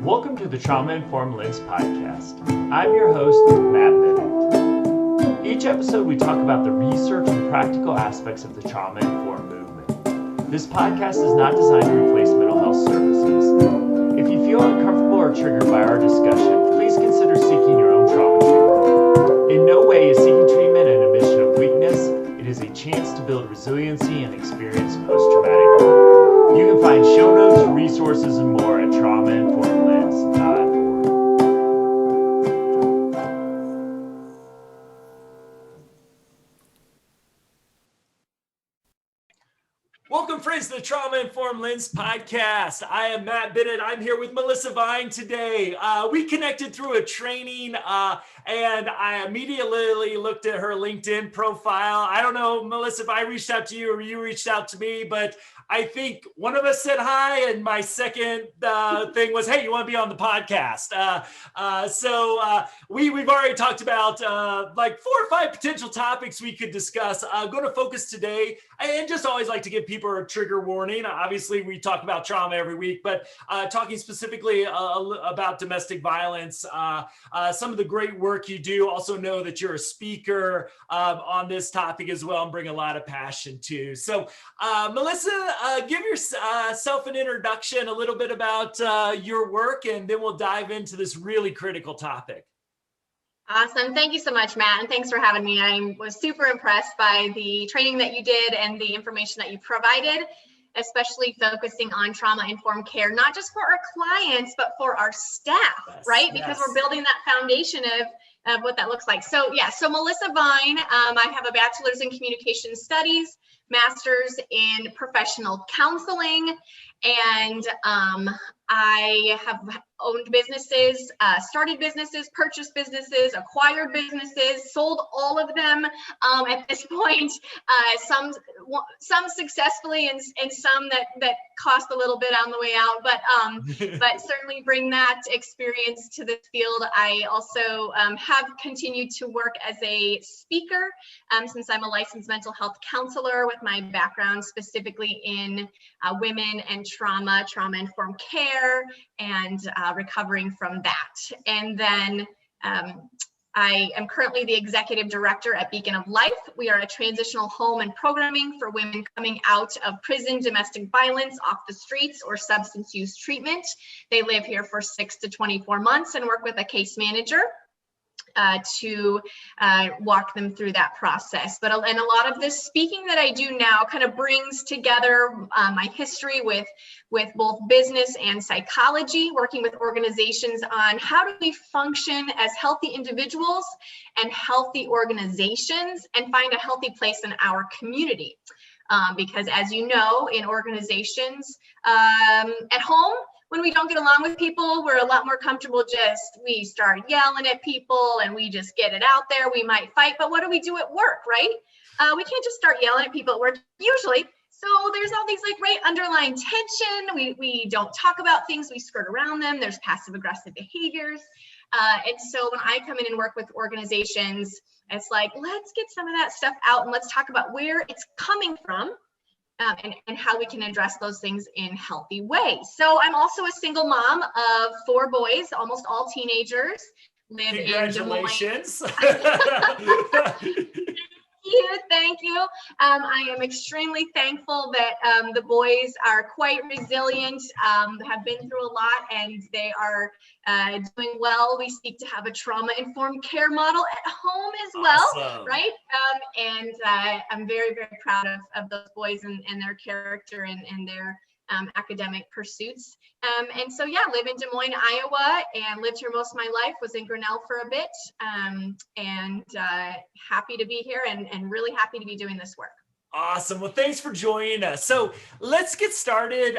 Welcome to the Trauma Informed Lens podcast. I'm your host, Matt Bennett. Each episode we talk about the research and practical aspects of the trauma informed movement. This podcast is not designed to replace mental health services. If you feel uncomfortable or triggered by our discussion, please consider seeking your own trauma treatment. In no way is seeking treatment an admission of weakness. It is a chance to build resiliency and experience post-traumatic growth. You can find show notes, resources, and more at traumainformedlens.org. Welcome, friends, to the Trauma Informed Lens podcast. I am Matt Bennett. I'm here with Melissa Vine today. We connected through a training, and I immediately looked at her LinkedIn profile. I don't know, Melissa, if I reached out to you or you reached out to me, but I think one of us said hi, and my second thing was, hey, you want to be on the podcast? So we've already talked about like 4 or 5 potential topics we could discuss. I'm going to focus today, and just always like to give people a trigger warning. Obviously, we talk about trauma every week, but talking specifically about domestic violence, some of the great work you do. Also know that you're a speaker on this topic as well and bring a lot of passion too. So Melissa, give yourself an introduction, a little bit about your work, and then we'll dive into this really critical topic. Awesome. Thank you so much, Matt. And thanks for having me. I was super impressed by the training that you did and the information that you provided, especially focusing on trauma-informed care, not just for our clients, but for our staff, yes, right? Because we're building that foundation of what that looks like. So Melissa Vine, I have a bachelor's in communication studies, master's in professional counseling, and I have owned businesses, started businesses, purchased businesses, acquired businesses, sold all of them at this point, some successfully and some that cost a little bit on the way out, but certainly bring that experience to this field. I also have continued to work as a speaker since I'm a licensed mental health counselor with my background specifically in women and trauma-informed care, and recovering from that. And then I am currently the executive director at Beacon of Life. We are a transitional home and programming for women coming out of prison, domestic violence, off the streets, or substance use treatment. They live here for 6 to 24 months and work with a case manager to walk them through that process. And a lot of this speaking that I do now kind of brings together my history with both business and psychology, working with organizations on how do we function as healthy individuals and healthy organizations and find a healthy place in our community. Because as you know, in organizations, at home, when we don't get along with people, we're a lot more comfortable we start yelling at people and we just get it out there. We might fight, but what do we do at work, right? We can't just start yelling at people at work usually. So there's all these right underlying tension. We don't talk about things, we skirt around them. There's passive aggressive behaviors. And so when I come in and work with organizations, it's like, let's get some of that stuff out and let's talk about where it's coming from. And how we can address those things in healthy ways. So I'm also a single mom of 4 boys, almost all teenagers. Live Congratulations. In Thank you. I am extremely thankful that the boys are quite resilient, have been through a lot, and they are doing well. We seek to have a trauma-informed care model at home as well, right? And I'm very, very proud of those boys and their character and their academic pursuits. And so, live in Des Moines, Iowa, and lived here most of my life, was in Grinnell for a bit, and happy to be here and really happy to be doing this work. Awesome. Well, thanks for joining us. So let's get started.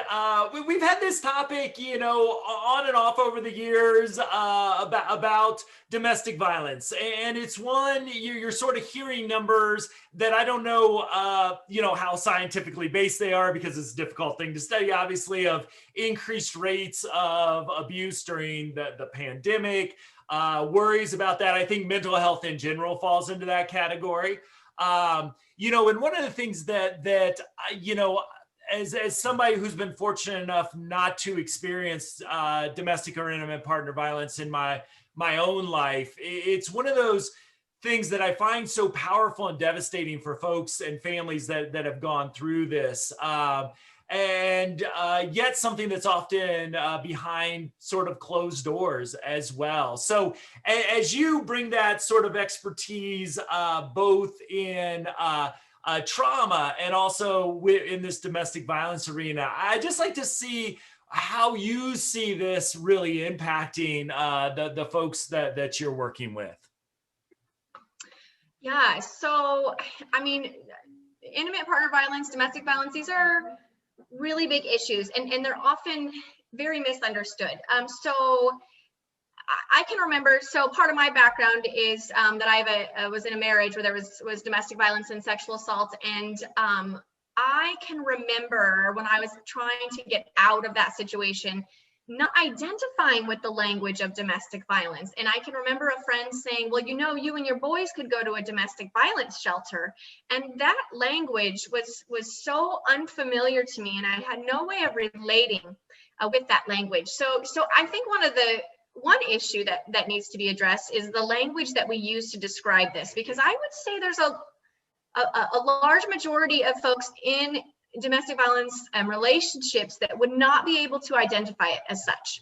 We've had this topic, on and off over the years about domestic violence. And it's one, you're sort of hearing numbers that I don't know, how scientifically based they are, because it's a difficult thing to study, obviously, of increased rates of abuse during the pandemic, worries about that. I think mental health in general falls into that category. And one of the things that as somebody who's been fortunate enough not to experience domestic or intimate partner violence in my own life, it's one of those things that I find so powerful and devastating for folks and families that have gone through this. And yet something that's often behind sort of closed doors as well. So as you bring that sort of expertise, both in trauma and also in this domestic violence arena, I'd just like to see how you see this really impacting the folks that you're working with. Yeah, so I mean, intimate partner violence, domestic violence, these are really big issues, and they're often very misunderstood. So I can remember, so part of my background is that I was in a marriage where there was domestic violence and sexual assault, and I can remember when I was trying to get out of that situation, not identifying with the language of domestic violence. And I can remember a friend saying, well, you know, you and your boys could go to a domestic violence shelter. And that language was so unfamiliar to me, and I had no way of relating with that language. So I think one issue that needs to be addressed is the language that we use to describe this, because I would say there's a large majority of folks in domestic violence and relationships that would not be able to identify it as such.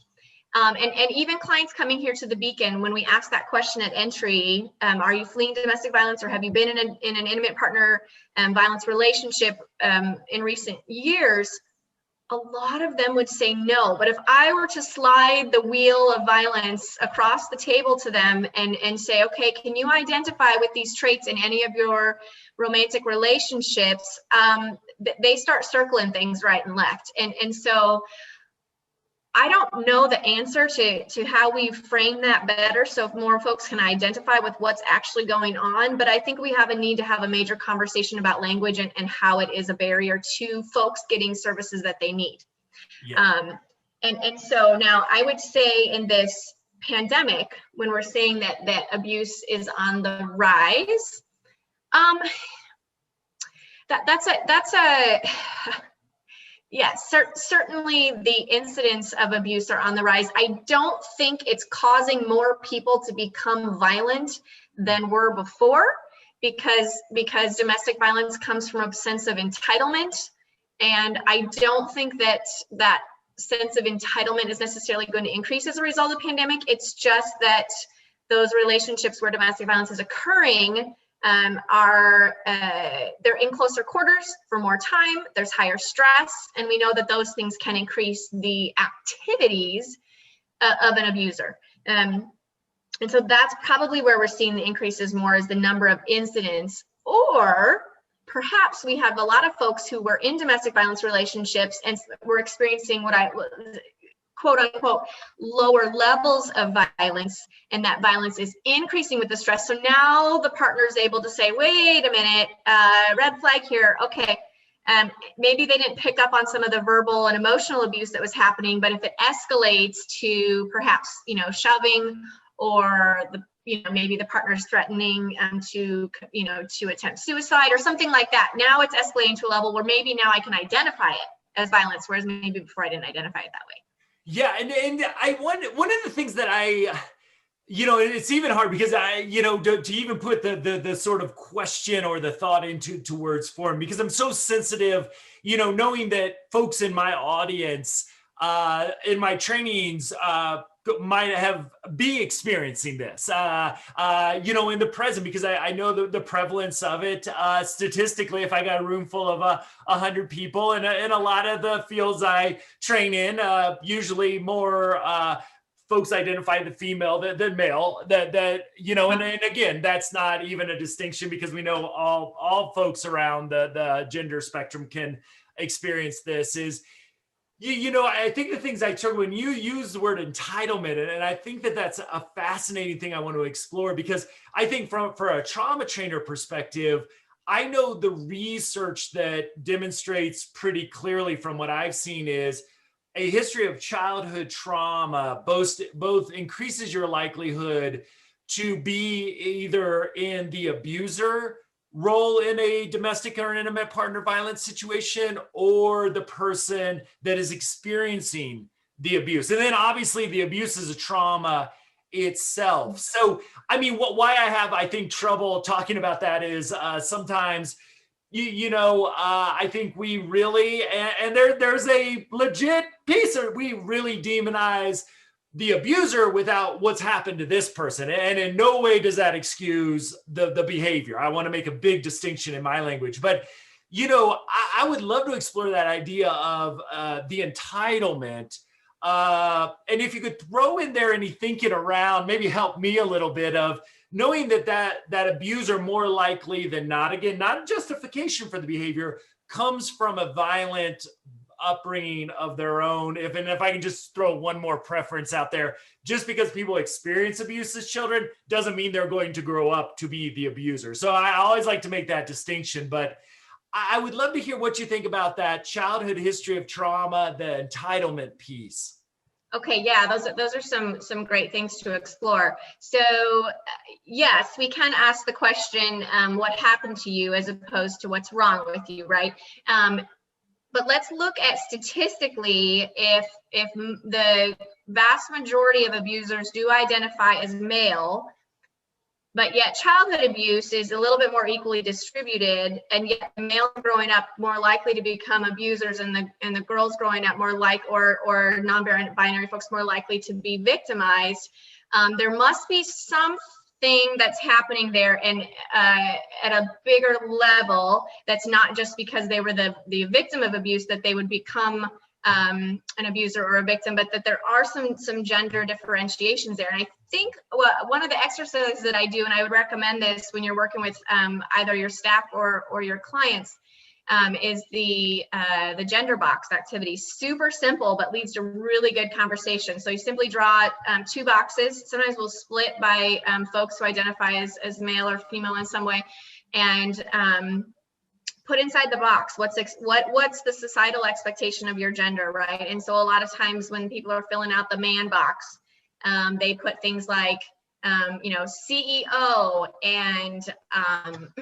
And even clients coming here to the Beacon, when we ask that question at entry, are you fleeing domestic violence, or have you been in an intimate partner violence relationship in recent years? A lot of them would say no. But if I were to slide the wheel of violence across the table to them and say, okay, can you identify with these traits in any of your romantic relationships? They start circling things right and left. And so I don't know the answer to how we frame that better, so if more folks can identify with what's actually going on. But I think we have a need to have a major conversation about language and how it is a barrier to folks getting services that they need. Yeah. And so now I would say in this pandemic, when we're saying that abuse is on the rise, that's a yes, certainly the incidents of abuse are on the rise. I don't think it's causing more people to become violent than were before, because domestic violence comes from a sense of entitlement. And I don't think that sense of entitlement is necessarily going to increase as a result of the pandemic. It's just that those relationships where domestic violence is occurring they're in closer quarters for more time, there's higher stress, and we know that those things can increase the activities of an abuser. And so that's probably where we're seeing the increases more, is the number of incidents. Or perhaps we have a lot of folks who were in domestic violence relationships and were experiencing what I quote unquote lower levels of violence, and that violence is increasing with the stress. So now the partner is able to say, wait a minute, red flag here. Okay, maybe they didn't pick up on some of the verbal and emotional abuse that was happening, but if it escalates to perhaps, shoving, or maybe the partner's threatening to attempt suicide or something like that, now it's escalating to a level where maybe now I can identify it as violence, whereas maybe before I didn't identify it that way. Yeah, and I one of the things that it's even hard because to even put the sort of question or the thought into words form, because I'm so sensitive, knowing that folks in my audience, in my trainings, might be experiencing this, in the present, because I know the prevalence of it. Statistically, if I got a room full of 100 people, and a lot of the fields I train in, usually more folks identify the female than male, and again, that's not even a distinction, because we know all folks around the gender spectrum can experience this. I think the things I took when you use the word entitlement, and I think that's a fascinating thing I want to explore, because I think for a trauma trainer perspective, I know the research that demonstrates pretty clearly from what I've seen is a history of childhood trauma both increases your likelihood to be either in the abuser role in a domestic or intimate partner violence situation, or the person that is experiencing the abuse? And then obviously the abuse is a trauma itself. So, I mean, why I think trouble talking about that is sometimes I think we really, and there's a legit piece of, we really demonize the abuser without what's happened to this person. And in no way does that excuse the behavior. I want to make a big distinction in my language, but I would love to explore that idea of the entitlement. And if you could throw in there any thinking around, maybe help me a little bit of knowing that abuser more likely than not, again, not a justification for the behavior, comes from a violent upbringing of their own. If I can just throw one more preference out there, just because people experience abuse as children doesn't mean they're going to grow up to be the abuser. So I always like to make that distinction, but I would love to hear what you think about that childhood history of trauma, the entitlement piece. Okay, yeah, those are some great things to explore. So yes, we can ask the question, what happened to you, as opposed to what's wrong with you, right? But let's look at statistically, if the vast majority of abusers do identify as male, but yet childhood abuse is a little bit more equally distributed, and yet the males growing up more likely to become abusers, and the girls growing up more like, or non-binary folks more likely to be victimized. There must be something that's happening there, and at a bigger level, that's not just because they were the victim of abuse that they would become an abuser or a victim, but that there are some gender differentiations there. And I think one of the exercises that I do, and I would recommend this when you're working with either your staff or your clients, is the gender box activity. Super simple, but leads to really good conversation. So you simply draw 2 boxes. Sometimes we'll split by folks who identify as male or female in some way, and put inside the box what's the societal expectation of your gender, right? And so a lot of times when people are filling out the man box, they put things like CEO and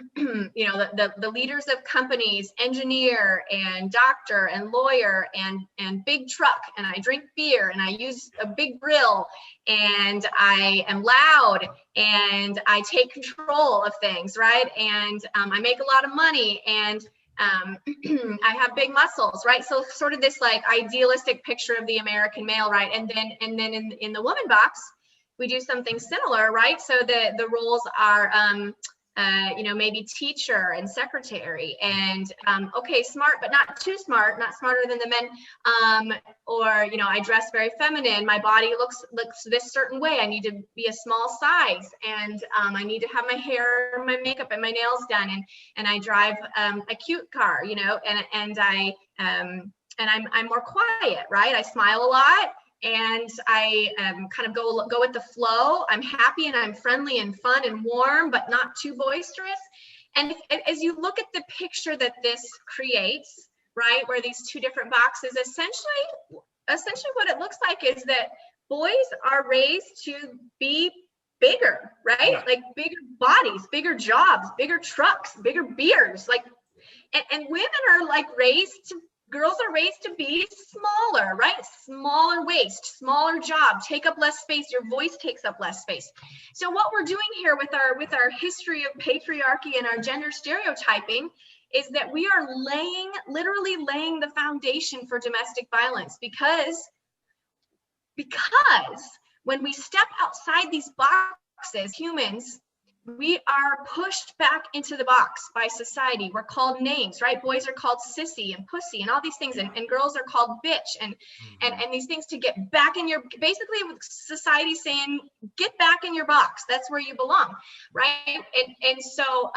the leaders of companies, engineer and doctor and lawyer and big truck, and I drink beer and I use a big grill and I am loud and I take control of things, right? And I make a lot of money and I have big muscles, right? So sort of this like idealistic picture of the American male, right? And then in the woman box, we do something similar, right? So the roles are, maybe teacher and secretary, and okay, smart, but not too smart, not smarter than the men, or I dress very feminine. My body looks this certain way. I need to be a small size, and I need to have my hair, and my makeup, and my nails done, and I drive a cute car, and I'm more quiet, right? I smile a lot. And I kind of go with the flow. I'm happy and I'm friendly and fun and warm, but not too boisterous. And as you look at the picture that this creates, right, where these 2 different boxes, essentially what it looks like is that boys are raised to be bigger, right? Yeah. Like bigger bodies, bigger jobs, bigger trucks, bigger beers, like, and women are like girls are raised to be smaller, right? Smaller waist, smaller job, take up less space. Your voice takes up less space. So what we're doing here with our history of patriarchy and our gender stereotyping is that we are literally laying the foundation for domestic violence, because when we step outside these boxes, humans, we are pushed back into the box by society. We're called names, right? Boys are called sissy and pussy and all these things, and girls are called bitch and these things to get back in your, basically society saying, get back in your box. That's where you belong, right? And so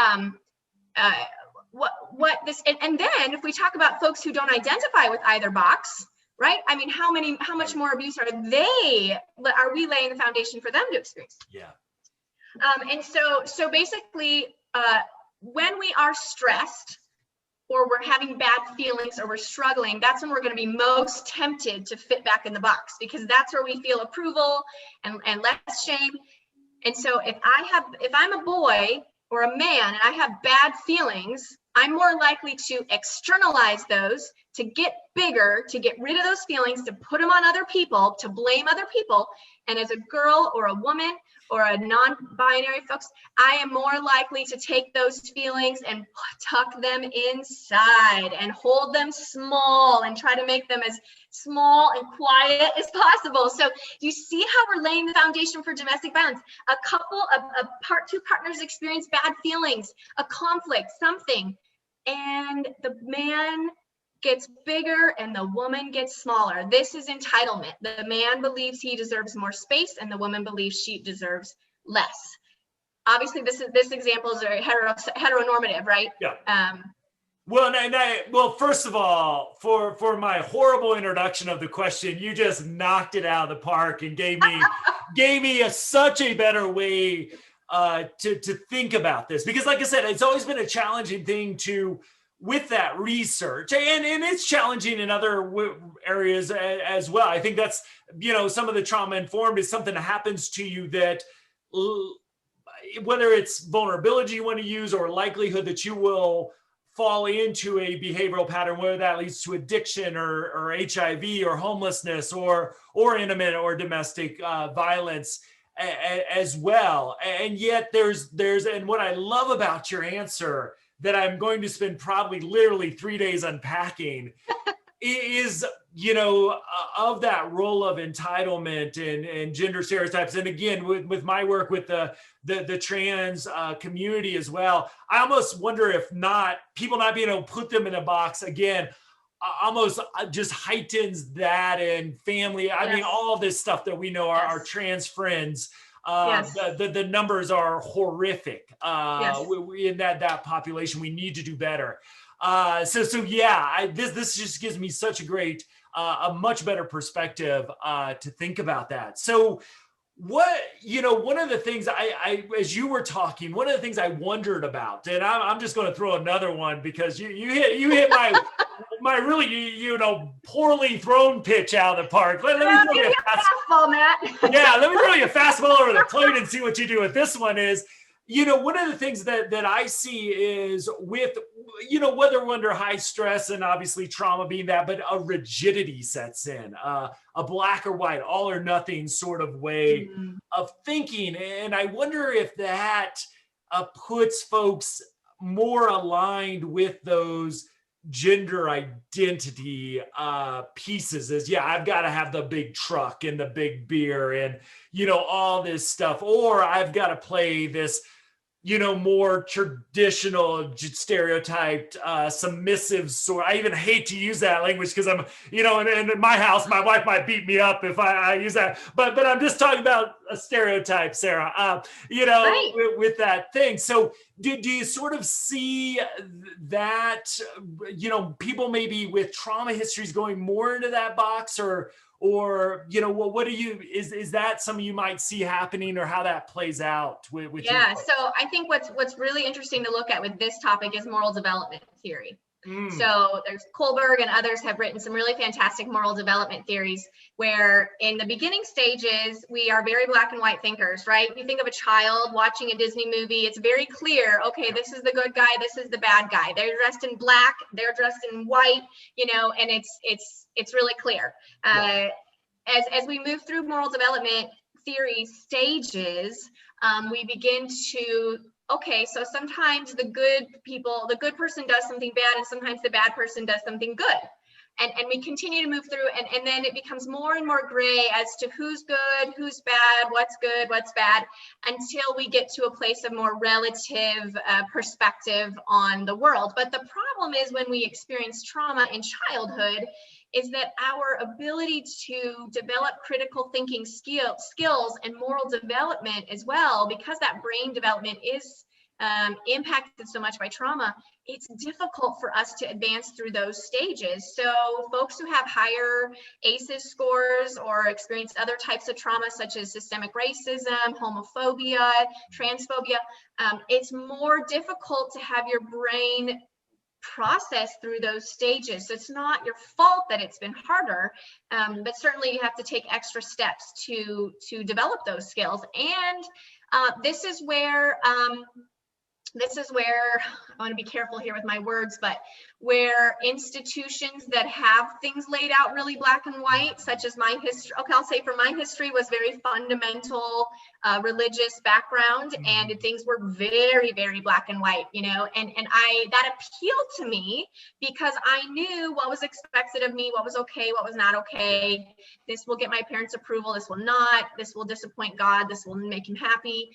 what this, and then if we talk about folks who don't identify with either box, right? I mean, how much more abuse are we laying the foundation for them to experience? Yeah. And so basically, when we are stressed or we're having bad feelings or we're struggling, that's when we're going to be most tempted to fit back in the box, because that's where we feel approval and less shame. And so if I'm a boy or a man and I have bad feelings, I'm more likely to externalize those, to get bigger, to get rid of those feelings, to put them on other people, to blame other people. And as a girl or a woman or a non-binary folks, I am more likely to take those feelings and tuck them inside and hold them small and try to make them as small and quiet as possible. So you see how we're laying the foundation for domestic violence. Two partners experience bad feelings, a conflict, something, and the man gets bigger and the woman gets smaller. This is entitlement. The man believes he deserves more space and the woman believes she deserves less. Obviously, this example is very heteronormative, right? Yeah. Well, first of all, for my horrible introduction of the question, you just knocked it out of the park and gave me such a better way to think about this, because like I said, it's always been a challenging thing with that research, and it's challenging in other areas as well. I think that's, some of the trauma informed is something that happens to you that, whether it's vulnerability you want to use or likelihood that you will fall into a behavioral pattern, whether that leads to addiction or HIV or homelessness or intimate or domestic violence as well. And yet and what I love about your answer that I'm going to spend probably literally 3 days unpacking is, of that role of entitlement and gender stereotypes. And again, with my work with the trans community as well, I almost wonder if people not being able to put them in a box again, almost just heightens that, and family. I mean, all this stuff that we know our trans friends, the numbers are horrific in that population. We need to do better. This just gives me such a much better perspective to think about that. So one of the things I as you were talking, one of the things I wondered about, and I'm just going to throw another one because you hit my really poorly thrown pitch out of the park. Let me throw you a fastball, Matt. Yeah, let me throw you a fastball over the plate and see what you do with this one. Is one of the things that I see is with, whether we're under high stress and obviously trauma being that, but a rigidity sets in, a black or white, all or nothing sort of way of thinking. And I wonder if that puts folks more aligned with those gender identity pieces is, I've got to have the big truck and the big beer and, all this stuff, or I've got to play this, more traditional stereotyped submissive sort. I even hate to use that language because I'm, in my house, my wife might beat me up if I use that, but I'm just talking about a stereotype, Sarah, right. with that thing. So do you sort of see that, people maybe with trauma histories going more into that box, or what do you, is that something you might see happening, or how that plays out with so I think what's really interesting to look at with this topic is moral development theory. So there's Kohlberg and others have written some really fantastic moral development theories where in the beginning stages, we are very black and white thinkers, right? You think of a child watching a Disney movie, it's very clear, okay, this is the good guy, this is the bad guy. They're dressed in black, they're dressed in white, and it's really clear. As we move through moral development theory stages, we begin to, so sometimes the good person does something bad, and sometimes the bad person does something good. And we continue to move through, and then it becomes more and more gray as to who's good, who's bad, what's good, what's bad, until we get to a place of more relative perspective on the world. But the problem is when we experience trauma in childhood is that our ability to develop critical thinking skills and moral development as well, because that brain development is impacted so much by trauma, it's difficult for us to advance through those stages. So folks who have higher ACEs scores or experience other types of trauma, such as systemic racism, homophobia, transphobia, it's more difficult to have your brain process through those stages. So it's not your fault that it's been harder, but certainly you have to take extra steps to develop those skills. And this is where this is where I want to be careful here with my words, but where institutions that have things laid out really black and white, such as my history, okay, I'll say for my history was very fundamental religious background, and things were very, very black and white, you know, and that appealed to me because I knew what was expected of me, what was okay, what was not okay. This will get my parents' approval, this will not, this will disappoint God, this will make him happy.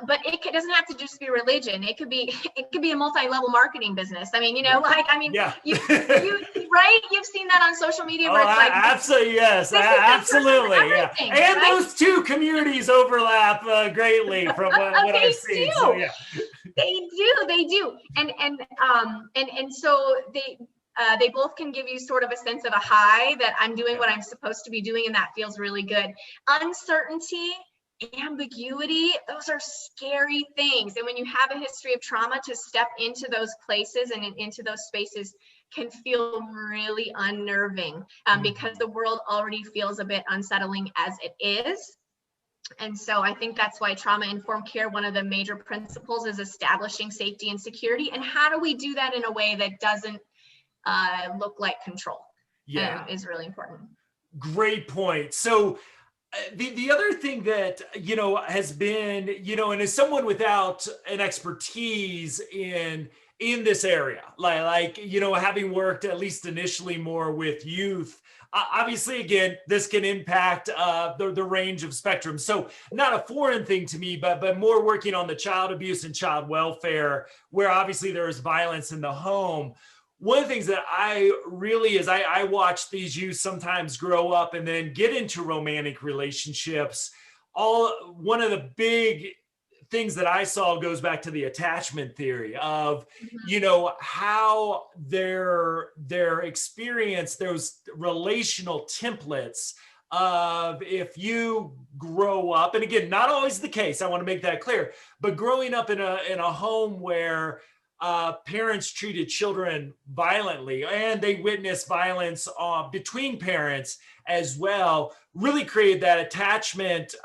But it doesn't have to just be religion. It could be a multi-level marketing business. I mean, you know, yeah. you right? You've seen that on social media where it's like, absolutely, yes, absolutely, yeah. And right? those two communities overlap greatly from what I've seen. So, yeah. They do, and so they both can give you sort of a sense of a high that I'm doing what I'm supposed to be doing, and that feels really good. Uncertainty, ambiguity, those are scary things. And when you have a history of trauma, to step into those places and into those spaces can feel really unnerving, because the world already feels a bit unsettling as it is. And so I think that's why trauma-informed care, one of the major principles is establishing safety and security. And how do we do that in a way that doesn't look like control? Is really important. Great point. So the other thing that, you know, has been, you know, and as someone without an expertise in this area, like, you know, having worked at least initially more with youth, obviously, again, this can impact the range of spectrum. So not a foreign thing to me, but more working on the child abuse and child welfare, where obviously there is violence in the home. One of the things that I really is I watch these youth sometimes grow up and then get into romantic relationships. One of the big things that I saw goes back to the attachment theory of, you know, how their experience, those relational templates of if you grow up, and again, not always the case, I want to make that clear, but growing up in a home where parents treated children violently and they witnessed violence between parents as well, really created that attachment,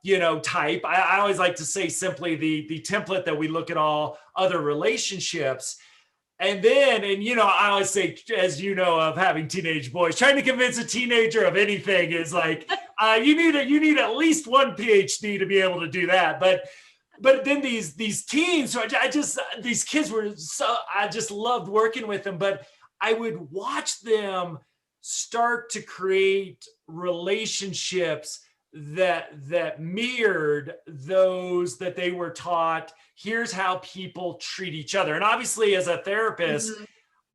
you know, type. I always like to say simply the template that we look at all other relationships. And then, and you know, I always say, as you know, of having teenage boys, trying to convince a teenager of anything is like, you need at least one PhD to be able to do that. But then these teens, so these kids were so, I just loved working with them, but I would watch them start to create relationships that mirrored those that they were taught. Here's how people treat each other. And obviously as a therapist,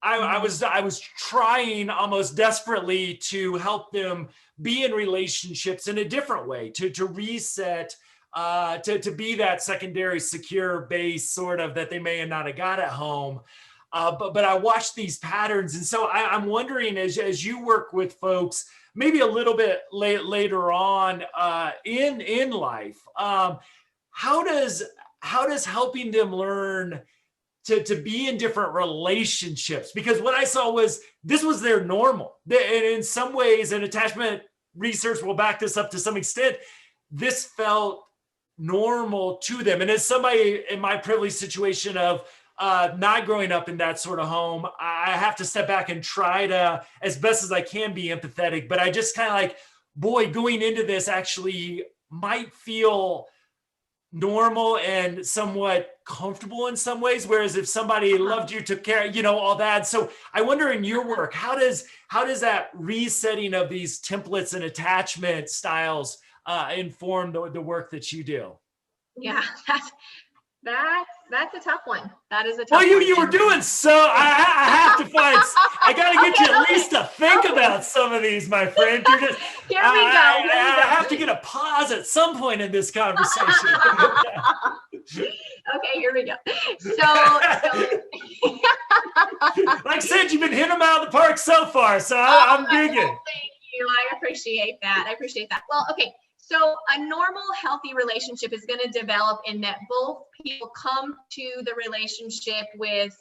I was trying almost desperately to help them be in relationships in a different way, to reset, to be that secondary secure base sort of that they may not have got at home. But I watched these patterns. And so I'm wondering, as you work with folks, maybe a little bit later on in life, how does helping them learn to be in different relationships? Because what I saw was this was their normal. And in some ways, and attachment research will back this up to some extent, this felt normal to them. And as somebody in my privileged situation of not growing up in that sort of home, I have to step back and try to, as best as I can, be empathetic. But I just kind of like, boy, going into this actually might feel normal and somewhat comfortable in some ways. Whereas if somebody loved you, took care, you know, all that. So I wonder in your work, how does that resetting of these templates and attachment styles inform the work that you do? Yeah, that's a tough one. That is a tough one. Well, you were doing so. I have to find. I got to get you at least to think about some of these, my friend. You're just, Here we go. I have to get a pause at some point in this conversation. Okay, here we go. So like I said, you've been hitting them out of the park so far, so I'm digging. Thank you. I appreciate that. Well, okay. So a normal, healthy relationship is going to develop in that both people come to the relationship with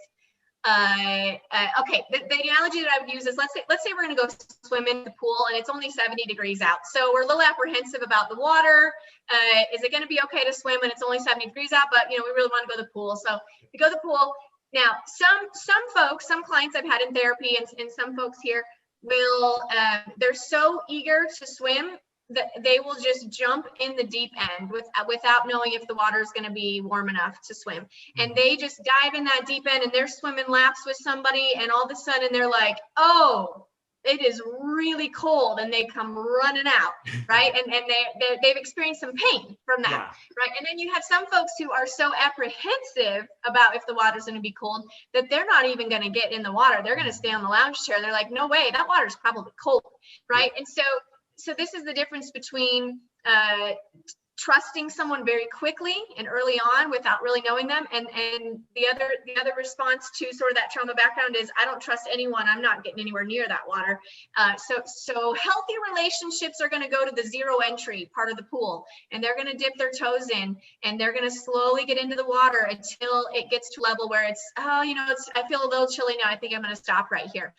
Okay, the analogy that I would use is let's say we're going to go swim in the pool and it's only 70 degrees out. So we're a little apprehensive about the water. Is it going to be okay to swim when it's only 70 degrees out? But we really want to go to the pool. So we go to the pool. Now, some folks, some clients I've had in therapy, and some folks here will they're so eager to swim that they will just jump in the deep end without knowing if the water is going to be warm enough to swim. And they just dive in that deep end and they're swimming laps with somebody, and all of a sudden they're like, oh, it is really cold, and they come running out, right? And they've experienced some pain from that, right? And then you have some folks who are so apprehensive about if the water's going to be cold that they're not even going to get in the water. They're going to stay on the lounge chair. They're like, no way, that water's probably cold, right? And so this is the difference between trusting someone very quickly and early on without really knowing them, and the other response to sort of that trauma background is, I don't trust anyone, I'm not getting anywhere near that water. So healthy relationships are going to go to the zero entry part of the pool, and they're going to dip their toes in, and they're going to slowly get into the water until it gets to a level where it's, I feel a little chilly now, I think I'm going to stop right here.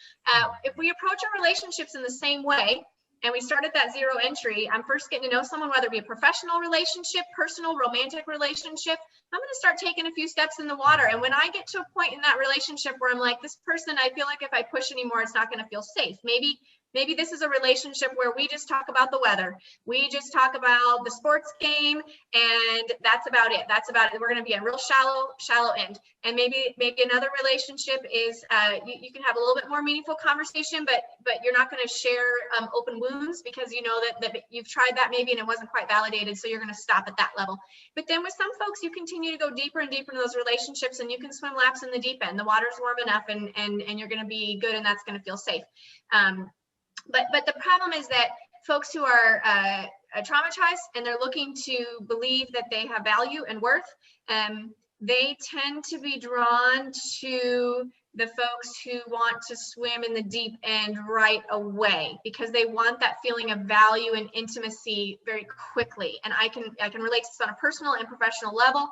If we approach our relationships in the same way, and we start at that zero entry, I'm first getting to know someone, whether it be a professional relationship, personal, romantic relationship, I'm going to start taking a few steps in the water. And when I get to a point in that relationship where I'm like, this person, I feel like if I push anymore, it's not going to feel safe. Maybe this is a relationship where we just talk about the weather. We just talk about the sports game, and that's about it. We're going to be a real shallow end. And maybe another relationship is you can have a little bit more meaningful conversation, but you're not going to share open wounds, because you know that you've tried that maybe and it wasn't quite validated. So you're going to stop at that level. But then with some folks, you continue to go deeper and deeper into those relationships, and you can swim laps in the deep end. The water's warm enough, and you're going to be good, and that's going to feel safe. But the problem is that folks who are traumatized and they're looking to believe that they have value and worth, they tend to be drawn to the folks who want to swim in the deep end right away, because they want that feeling of value and intimacy very quickly. And I can relate to this on a personal and professional level,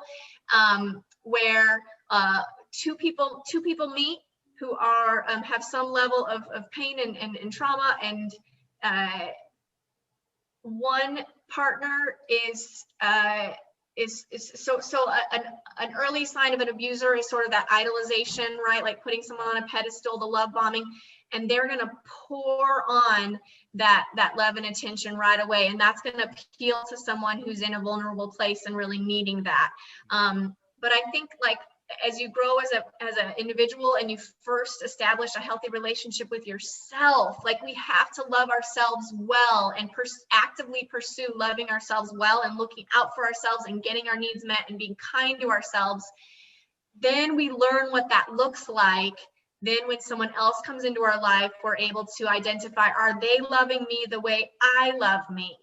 where two people meet who are have some level of pain and trauma, and one partner is an early sign of an abuser is sort of that idolization, right? Like putting someone on a pedestal, the love bombing, and they're going to pour on that love and attention right away, and that's going to appeal to someone who's in a vulnerable place and really needing that. But I think, like, as you grow as an individual and you first establish a healthy relationship with yourself, like, we have to love ourselves well and actively pursue loving ourselves well and looking out for ourselves and getting our needs met and being kind to ourselves. Then we learn what that looks like. Then when someone else comes into our life, we're able to identify, are they loving me the way I love me?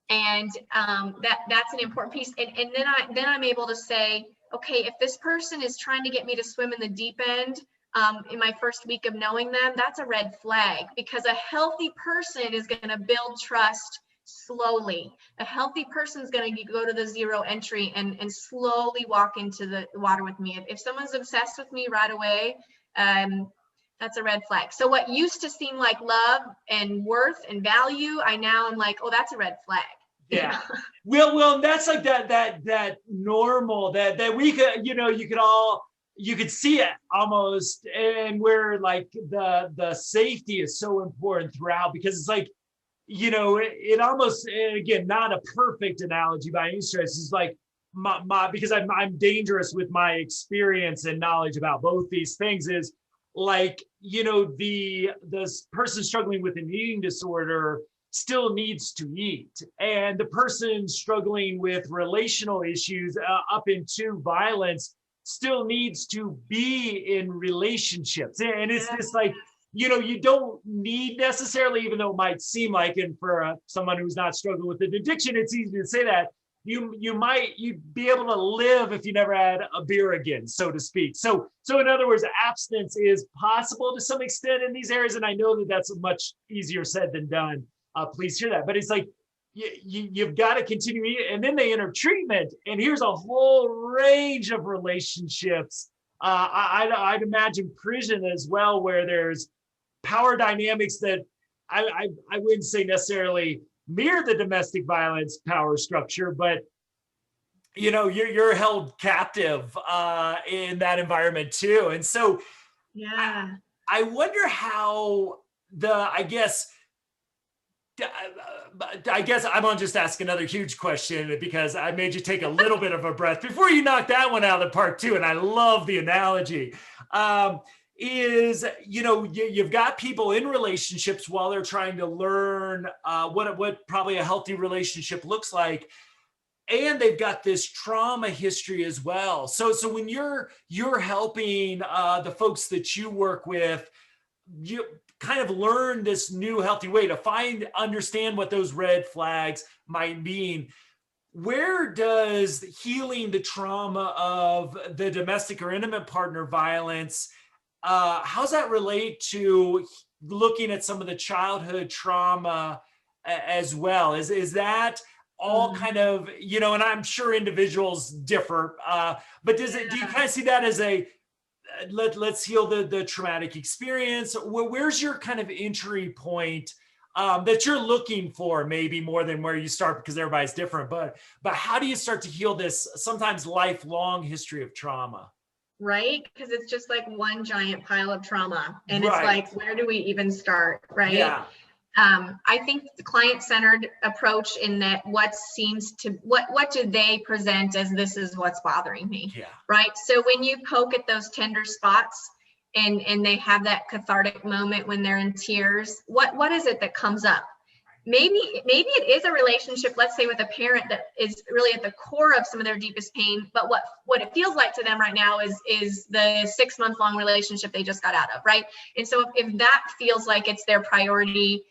And that's an important piece. And then I'm able to say, okay, if this person is trying to get me to swim in the deep end in my first week of knowing them, that's a red flag, because a healthy person is going to build trust slowly. A healthy person is going to go to the zero entry and slowly walk into the water with me. If someone's obsessed with me right away, that's a red flag. So what used to seem like love and worth and value, I now am like, oh, that's a red flag. Yeah. Well, that's like that normal that we could, you could see it almost, and where like the safety is so important throughout, because it's like, it almost, again, not a perfect analogy by any stretch, is like my because I'm dangerous with my experience and knowledge about both these things, is like, the person struggling with an eating disorder still needs to eat, and the person struggling with relational issues up into violence still needs to be in relationships. And it's this like, you don't need necessarily, even though it might seem like, and for someone who's not struggling with an addiction, it's easy to say that you'd be able to live if you never had a beer again, so to speak. So in other words, abstinence is possible to some extent in these areas, and I know that that's much easier said than done. Please hear that. But it's like, you've got to continue. And then they enter treatment. And here's a whole range of relationships I'd imagine prison as well, where there's power dynamics that I wouldn't say necessarily mirror the domestic violence power structure, but you're held captive in that environment too. And so Yeah. I wonder how I guess I'm gonna just ask another huge question because I made you take a little bit of a breath before you knock that one out of the park too. And I love the analogy. You've got people in relationships while they're trying to learn what probably a healthy relationship looks like, and they've got this trauma history as well. So when you're helping the folks that you work with, you kind of learn this new healthy way to understand what those red flags might mean. Where does healing the trauma of the domestic or intimate partner violence, how's that relate to looking at some of the childhood trauma as well? Is that all kind of, and I'm sure individuals differ, but do you kind of see that as let's heal the traumatic experience? Where's your kind of entry point that you're looking for, maybe more than where you start, because everybody's different, but how do you start to heal this sometimes lifelong history of trauma? Right, because it's just like one giant pile of trauma, and Right. It's like, where do we even start, right? Yeah. I think the client-centered approach in that what do they present as, this is what's bothering me, Yeah. right? So when you poke at those tender spots and they have that cathartic moment when they're in tears, what is it that comes up? Maybe it is a relationship, let's say with a parent, that is really at the core of some of their deepest pain, but what it feels like to them right now is the 6-month-long relationship they just got out of, right? And so if that feels like it's their priority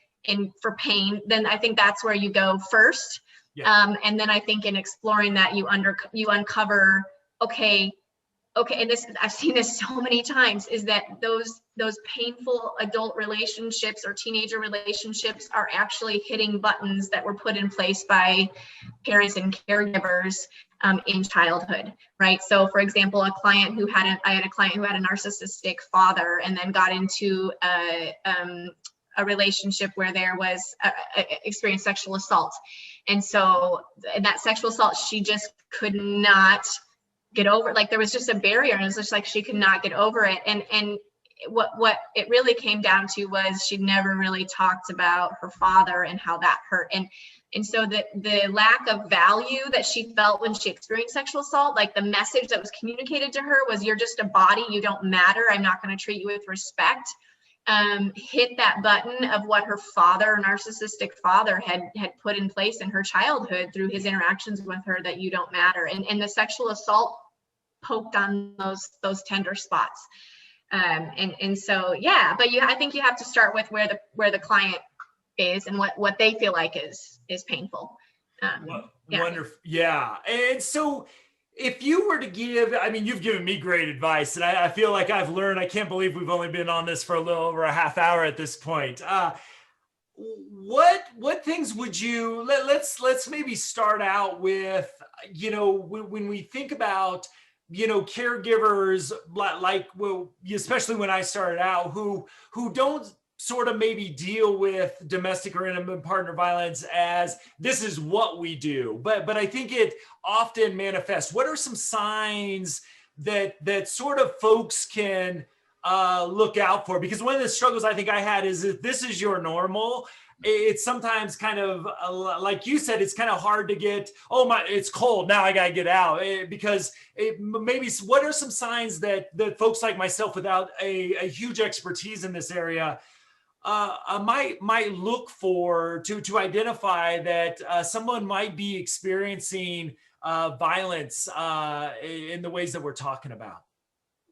for pain, then I think that's where you go first. Yeah. And then I think in exploring that, you uncover, okay, and this, I've seen this so many times, is that those painful adult relationships or teenager relationships are actually hitting buttons that were put in place by parents and caregivers in childhood, right? So for example, I had a client who had a narcissistic father and then got into a relationship where there was experienced sexual assault. And so in that sexual assault, she just could not get over it. Like there was just a barrier, and it was just like she could not get over it. And what it really came down to was she never really talked about her father and how that hurt. And so the lack of value that she felt when she experienced sexual assault, like the message that was communicated to her was, you're just a body, you don't matter, I'm not going to treat you with respect, hit that button of what her father, narcissistic father, had put in place in her childhood through his interactions with her, that you don't matter. And the sexual assault poked on those tender spots. And so, yeah, but I think you have to start with where the client is and what they feel like is painful. Wonderful. Yeah. And so if you were to give, I mean, you've given me great advice, and I feel like I've learned. I can't believe we've only been on this for a little over a half hour at this point. What things would you, let's maybe start out with, when we think about, caregivers like, well, especially when I started out, who don't sort of maybe deal with domestic or intimate partner violence as this is what we do, but I think it often manifests. What are some signs that sort of folks can look out for? Because one of the struggles I think I had is, if this is your normal, it's sometimes kind of like you said, it's kind of hard to get, it's cold, now I gotta get out, because maybe what are some signs that folks like myself without a huge expertise in this area might look for to identify that someone might be experiencing violence in the ways that we're talking about?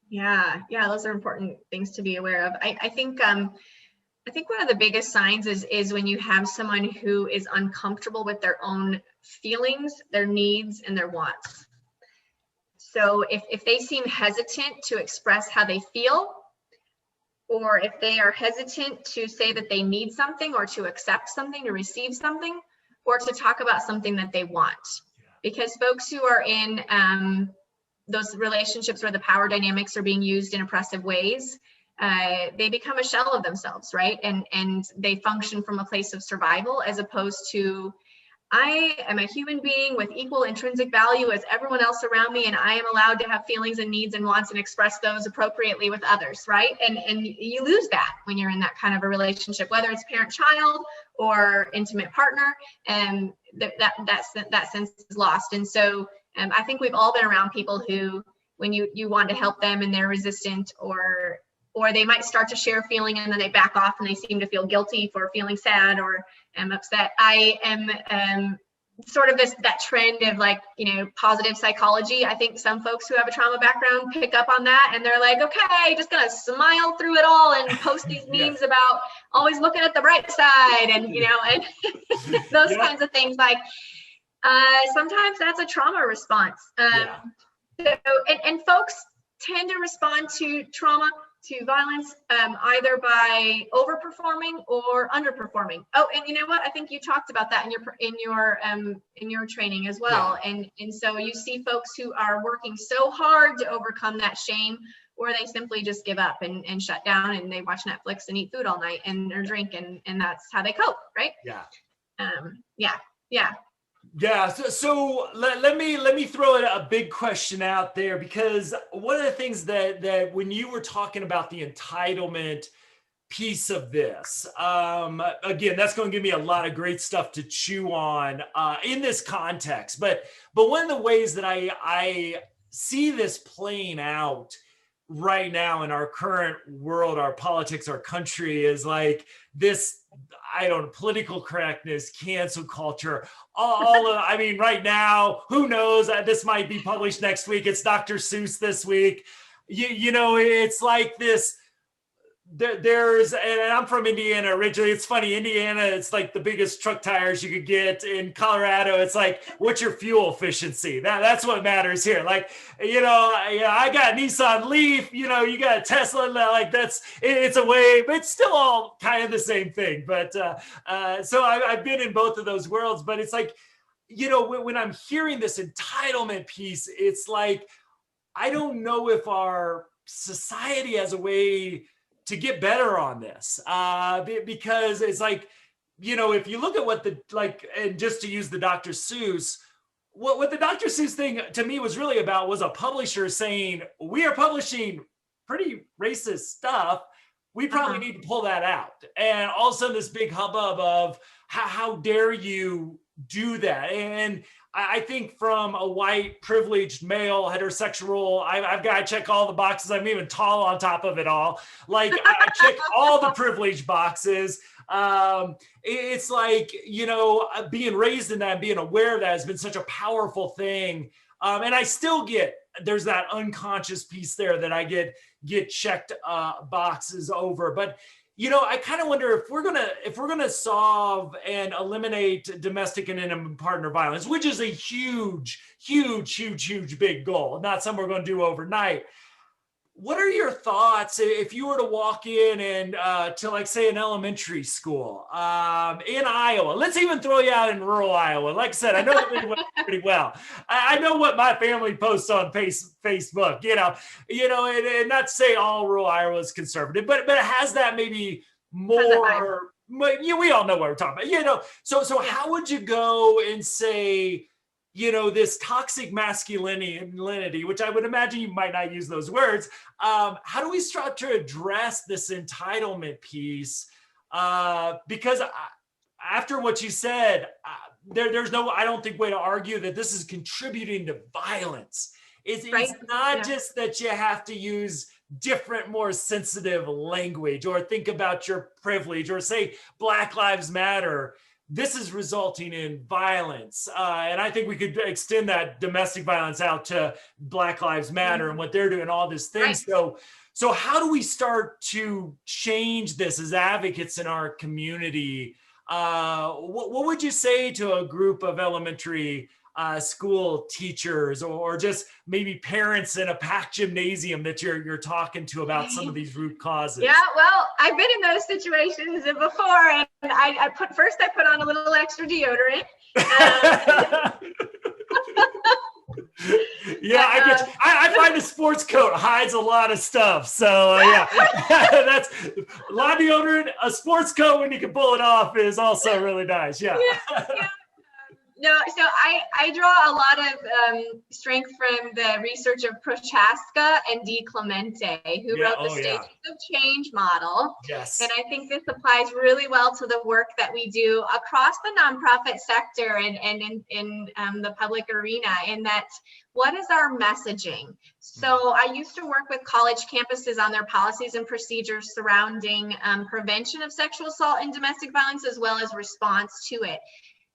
Yeah, those are important things to be aware of. I think one of the biggest signs is when you have someone who is uncomfortable with their own feelings, their needs, and their wants. So if they seem hesitant to express how they feel, or if they are hesitant to say that they need something, or to accept something, to receive something, or to talk about something that they want. Because folks who are in those relationships where the power dynamics are being used in oppressive ways, they become a shell of themselves, right? And they function from a place of survival, as opposed to, I am a human being with equal intrinsic value as everyone else around me, and I am allowed to have feelings and needs and wants and express those appropriately with others, right? And you lose that when you're in that kind of a relationship, whether it's parent-child or intimate partner, and that sense is lost. And so I think we've all been around people who, when you want to help them and they're resistant, or they might start to share feeling and then they back off and they seem to feel guilty for feeling sad or upset. I am sort of that trend of, like, positive psychology. I think some folks who have a trauma background pick up on that, and they're like, okay, just gonna smile through it all and post these memes about always looking at the bright side, and and those kinds of things. Like, sometimes that's a trauma response. And folks tend to respond to trauma, to violence, either by overperforming or underperforming. Oh, and you know what? I think you talked about that in your training as well. Yeah. And so you see folks who are working so hard to overcome that shame, or they simply just give up and shut down, and they watch Netflix and eat food all night or drink, and that's how they cope, right? Yeah. So let me throw a big question out there, because one of the things that when you were talking about the entitlement piece of this, again, that's going to give me a lot of great stuff to chew on in this context. But one of the ways that I see this playing out right now in our current world, our politics, our country, is like this, political correctness, cancel culture, I mean, right now, who knows, this might be published next week. It's Dr. Seuss this week. It's like this, and I'm from Indiana originally. It's funny, Indiana, it's like the biggest truck tires you could get. In Colorado, it's like, what's your fuel efficiency? That's what matters here. Like, I got a Nissan Leaf, you got a Tesla, like it's a way, but it's still all kind of the same thing. But so I've been in both of those worlds, but it's like, when I'm hearing this entitlement piece, it's like, I don't know if our society has a way to get better on this, because it's like, if you look at what and just to use the Dr. Seuss, what the Dr. Seuss thing to me was really about was a publisher saying, we are publishing pretty racist stuff. We probably need to pull that out. And all of a sudden this big hubbub of how dare you do that? And I think from a white, privileged, male, heterosexual, I've got to check all the boxes. I'm even tall on top of it all. Like, I check all the privilege boxes. It's like, being raised in that, being aware of that has been such a powerful thing. And I still there's that unconscious piece there that I get checked boxes over. But I kind of wonder if we're gonna solve and eliminate domestic and intimate partner violence, which is a huge big goal, not something we're going to do overnight. What are your thoughts if you were to walk in and to, like, say, an elementary school in Iowa? Let's even throw you out in rural Iowa. Like I said, I know the Midwest pretty well. I know what my family posts on Facebook. And not to say all rural Iowa is conservative, but it has that maybe more. We all know what we're talking about. So how would you go and say, this toxic masculinity, which I would imagine you might not use those words. How do we start to address this entitlement piece? Because after what you said, there's no, I don't think, way to argue that this is contributing to violence. It's not just that you have to use different, more sensitive language or think about your privilege or say Black Lives Matter. This is resulting in violence. And I think we could extend that domestic violence out to Black Lives Matter and what they're doing, all these things. Right. So how do we start to change this as advocates in our community? What would you say to a group of elementary school teachers or just maybe parents in a packed gymnasium that you're talking to about some of these root causes? Yeah, well, I've been in those situations before, and I put on a little extra deodorant. Yeah, I get you. I find a sports coat hides a lot of stuff. So yeah, that's a lot of deodorant. A sports coat, when you can pull it off, is also really nice. Yeah. Yeah. No, so I draw a lot of strength from the research of Prochaska and Di Clemente, who wrote the Stages of Change model. Yes. And I think this applies really well to the work that we do across the nonprofit sector and in the public arena, in that, what is our messaging? So I used to work with college campuses on their policies and procedures surrounding prevention of sexual assault and domestic violence, as well as response to it.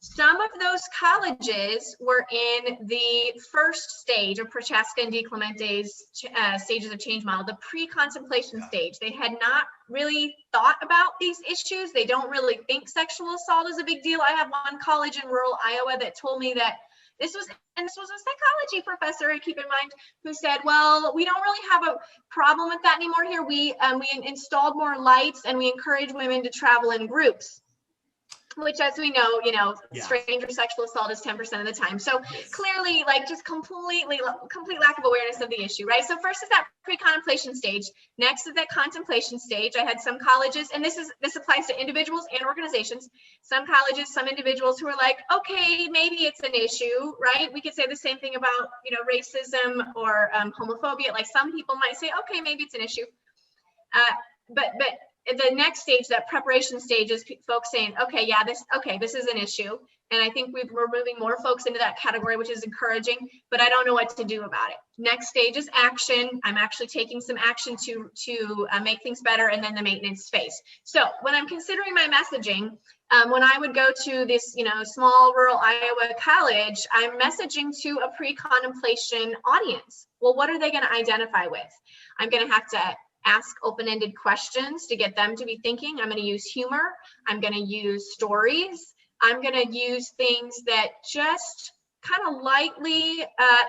Some of those colleges were in the first stage of Prochaska and Di Clemente's stages of change model, the pre-contemplation stage. They had not really thought about these issues. They don't really think sexual assault is a big deal. I have one college in rural Iowa that told me that this was a psychology professor, keep in mind, who said, well, we don't really have a problem with that anymore here. We installed more lights and we encourage women to travel in groups, which, as we know, stranger sexual assault is 10% of the time. So clearly, like, just complete lack of awareness of the issue, right? So first is that pre-contemplation stage. Next is that contemplation stage. I had some colleges, and this applies to individuals and organizations. Some colleges, some individuals who are like, okay, maybe it's an issue, right? We could say the same thing about, racism or homophobia. Like, some people might say, okay, maybe it's an issue. But the next stage, that preparation stage, is folks saying, okay, yeah, this is an issue. And I think we're moving more folks into that category, which is encouraging, but I don't know what to do about it. Next stage is action. I'm actually taking some action to make things better, and then the maintenance phase. So when I'm considering my messaging, when I would go to this, small rural Iowa college, I'm messaging to a pre-contemplation audience. Well, what are they going to identify with? I'm going to have to ask open-ended questions to get them to be thinking. I'm going to use humor. I'm going to use stories. I'm going to use things that just kind of lightly,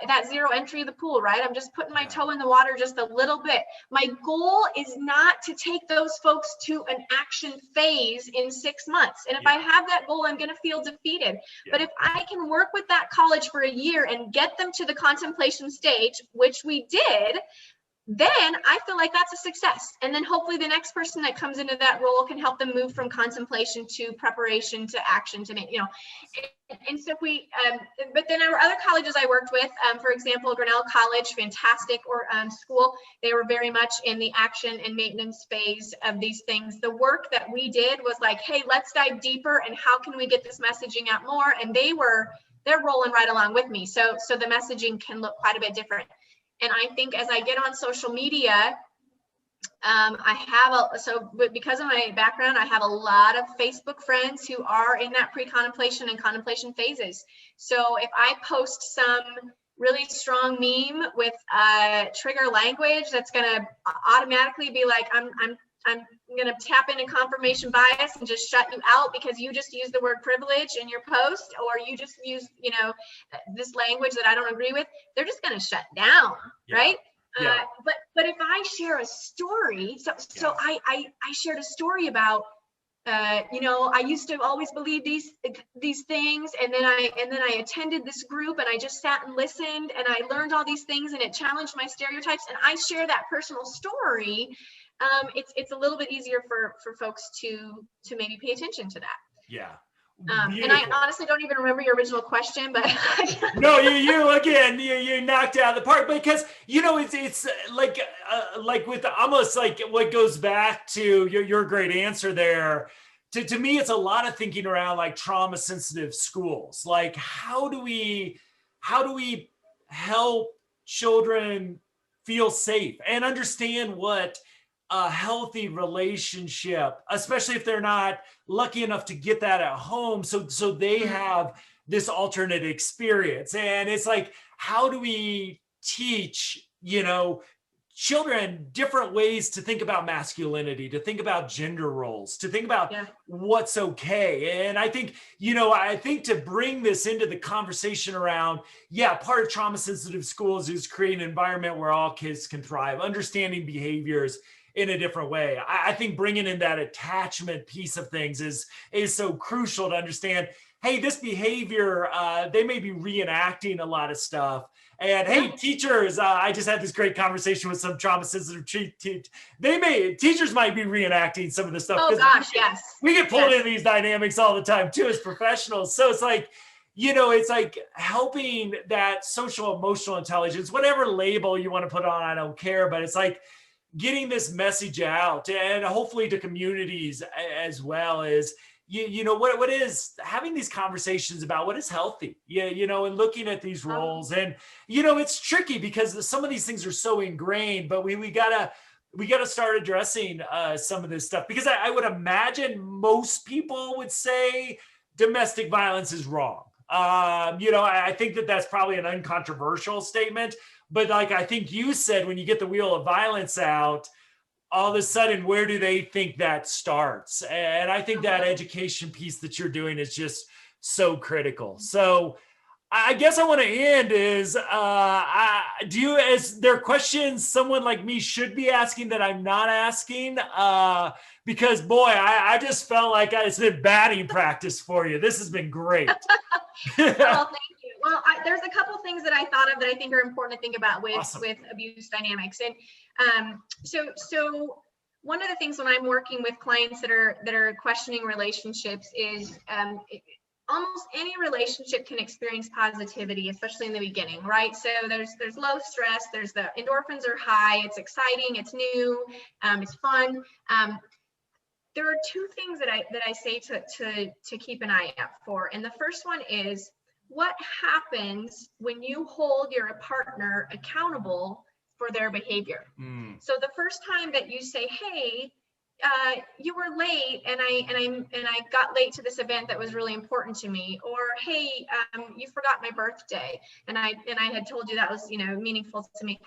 that zero entry of the pool, right? I'm just putting my toe in the water just a little bit. My goal is not to take those folks to an action phase in 6 months. And if I have that goal, I'm going to feel defeated. But if I can work with that college for a year and get them to the contemplation stage, which we did, then I feel like that's a success. And then hopefully the next person that comes into that role can help them move from contemplation to preparation to action to make, and so but then our other colleges I worked with, for example, Grinnell College, fantastic school. They were very much in the action and maintenance phase of these things. The work that we did was like, hey, let's dive deeper and how can we get this messaging out more? And they're rolling right along with me. So the messaging can look quite a bit different. And I think as I get on social media, because of my background, I have a lot of Facebook friends who are in that pre-contemplation and contemplation phases. So if I post some really strong meme with trigger language, that's going to automatically be like, I'm going to tap into confirmation bias and just shut you out because you just use the word privilege in your post, or you just use, this language that I don't agree with, they're just going to shut down, right? Yeah. But if I share a story, so I shared a story about, I used to always believe these things, and then I attended this group and I just sat and listened and I learned all these things and it challenged my stereotypes, and I share that personal story. It's a little bit easier for folks to maybe pay attention to that. Yeah. And I honestly don't even remember your original question, but no, you knocked it out of the park, because it's like with almost like what goes back to your great answer there. To me, it's a lot of thinking around like trauma sensitive schools. Like, how do we help children feel safe and understand what a healthy relationship, especially if they're not lucky enough to get that at home, so they have this alternate experience. And it's like, how do we teach children different ways to think about masculinity, to think about gender roles, to think about what's okay? And I think to bring this into the conversation around, part of trauma sensitive schools is creating an environment where all kids can thrive, understanding behaviors, in a different way. I think bringing in that attachment piece of things is so crucial to understand, hey, this behavior, they may be reenacting a lot of stuff. And hey, teachers, I just had this great conversation with some trauma sensitive teachers might be reenacting some of the stuff. Oh gosh, yes. We get pulled into these dynamics all the time too as professionals. So it's like, it's like helping that social emotional intelligence, whatever label you want to put on, I don't care, but it's like getting this message out, and hopefully to communities as well, is what is having these conversations about what is healthy, and looking at these roles. And it's tricky because some of these things are so ingrained, but we gotta start addressing some of this stuff, because I would imagine most people would say domestic violence is wrong. I think that's probably an uncontroversial statement, but like I think you said, when you get the wheel of violence out, all of a sudden, where do they think that starts? And I think that education piece that you're doing is just so critical. So I guess I want to end is, is there questions someone like me should be asking that I'm not asking? Because boy, I just felt like it's been batting practice for you. This has been great. Well, thank you. Well, there's a couple things that I thought of that I think are important to think about with abuse dynamics. And so one of the things when I'm working with clients that are questioning relationships is almost any relationship can experience positivity, especially in the beginning, right? So there's low stress, there's the endorphins are high, it's exciting, it's new, it's fun. There are two things that I say to keep an eye out for. And the first one is, what happens when you hold your partner accountable for their behavior? So the first time that you say, hey, you were late and I got late to this event that was really important to me, or hey, you forgot my birthday and I had told you that was meaningful to me,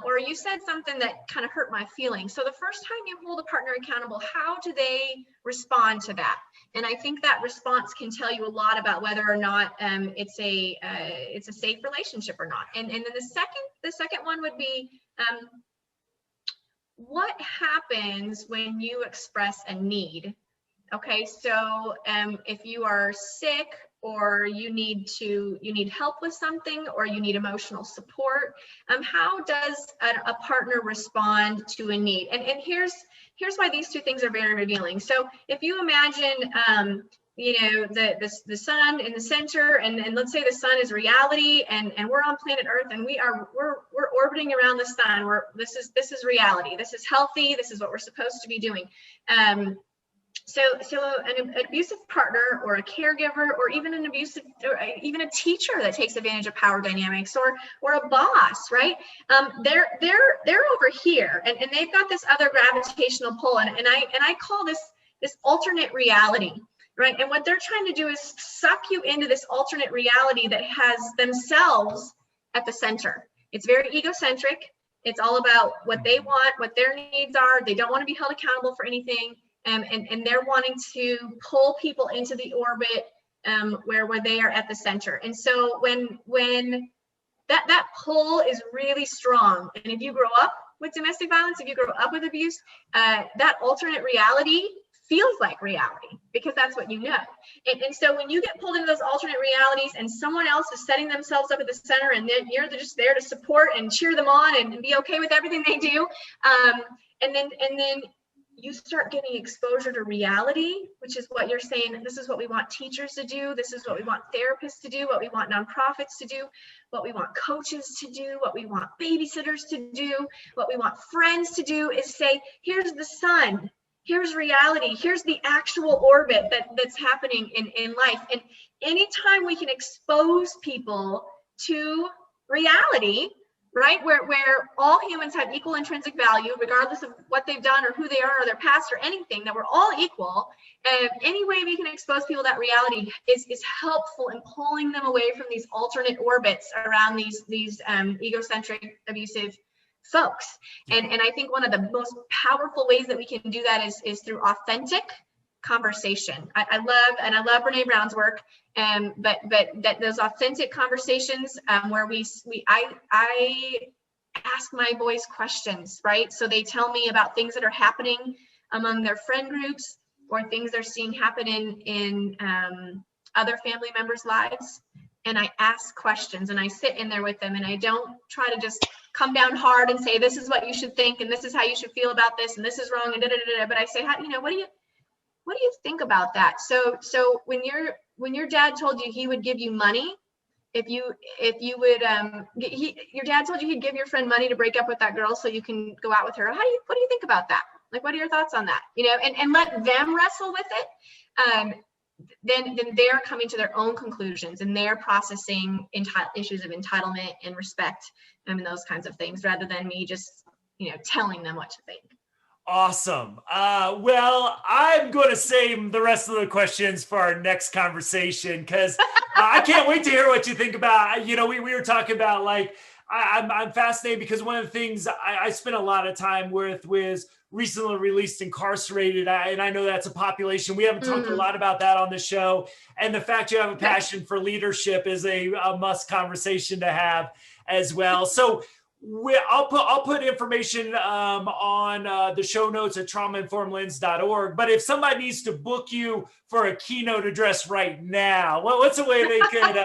or you said something that kind of hurt my feelings. So the first time you hold a partner accountable, how do they respond to that? And I think that response can tell you a lot about whether or not it's a safe relationship or not. And then the second one would be, what happens when you express a need? Okay, so if you are sick, or you need help with something, or you need emotional support, how does a partner respond to a need? And here's why these two things are very revealing. So if you imagine the sun in the center, and let's say the sun is reality, and we're on planet Earth, and we're orbiting around the sun. This is reality. This is healthy. This is what we're supposed to be doing. So an abusive partner, or a caregiver, or even even a teacher that takes advantage of power dynamics, or a boss, right? They're over here, and they've got this other gravitational pull, and I call this alternate reality. Right. And what they're trying to do is suck you into this alternate reality that has themselves at the center. It's very egocentric. It's all about what they want, what their needs are. They don't want to be held accountable for anything. And they're wanting to pull people into the orbit where they are at the center. And so when that pull is really strong, and if you grow up with domestic violence, if you grow up with abuse, that alternate reality feels like reality, because that's what you know. And so when you get pulled into those alternate realities, and someone else is setting themselves up at the center, and then you're just there to support and cheer them on and be okay with everything they do, and then you start getting exposure to reality, which is what you're saying. This is what we want teachers to do. This is what we want therapists to do, what we want nonprofits to do, what we want coaches to do, what we want babysitters to do, what we want friends to do, is say, here's the sun. Here's reality. Here's the actual orbit that's happening in life. And anytime we can expose people to reality, right, where all humans have equal intrinsic value, regardless of what they've done or who they are or their past or anything, that we're all equal, and any way we can expose people to that reality is helpful in pulling them away from these alternate orbits around these egocentric, abusive folks. And I think one of the most powerful ways that we can do that is through authentic conversation. I love Brene Brown's work, but that those authentic conversations where I ask my boys questions, right? So they tell me about things that are happening among their friend groups or things they're seeing happen in other family members' lives. And I ask questions and I sit in there with them, and I don't try to just come down hard and say, this is what you should think, and this is how you should feel about this, and this is wrong, and da, da, da, da. But I say, how, what do you think about that? So when your dad told you he would give you money, if you would, your dad told you he'd give your friend money to break up with that girl so you can go out with her. What do you think about that? Like, what are your thoughts on that? And let them wrestle with it. Then they're coming to their own conclusions, and they're processing issues of entitlement and respect and those kinds of things, rather than me just, telling them what to think. Awesome. Well, I'm going to save the rest of the questions for our next conversation, because I can't wait to hear what you think about, we were talking about, like, I'm fascinated because one of the things I spent a lot of time with was recently released incarcerated. And I know that's a population. We haven't talked a lot about that on the show. And the fact you have a passion for leadership is a must conversation to have as well. So I'll put information on the show notes at traumainformedlens.org. But if somebody needs to book you for a keynote address right now, what's a way they could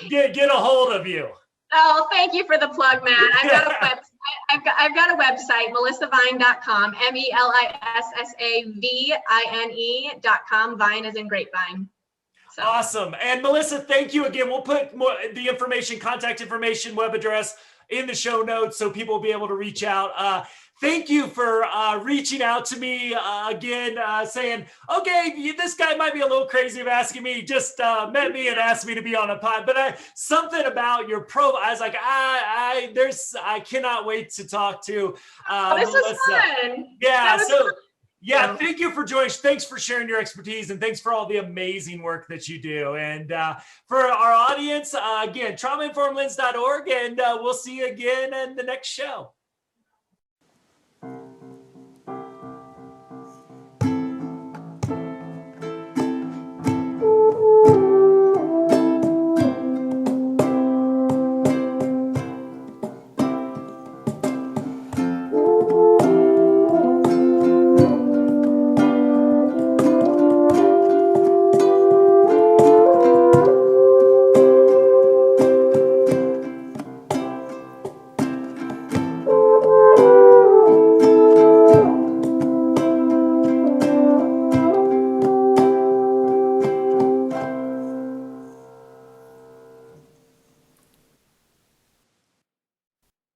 get a hold of you? Oh, thank you for the plug, Matt. I've got a website, melissavine.com, melissavine.com. Vine is in grapevine. So. Awesome. And Melissa, thank you again. We'll put the information, contact information, web address in the show notes so people will be able to reach out. Thank you for reaching out to me again, saying, okay, this guy might be a little crazy of asking me, just met me and asked me to be on a pod, but something about your profile, I was like, I cannot wait to talk to this Melissa. Was fun. Yeah, was so fun. yeah, thank you for joining. Thanks for sharing your expertise, and thanks for all the amazing work that you do. And for our audience, again, traumainformedlens.org, and we'll see you again in the next show.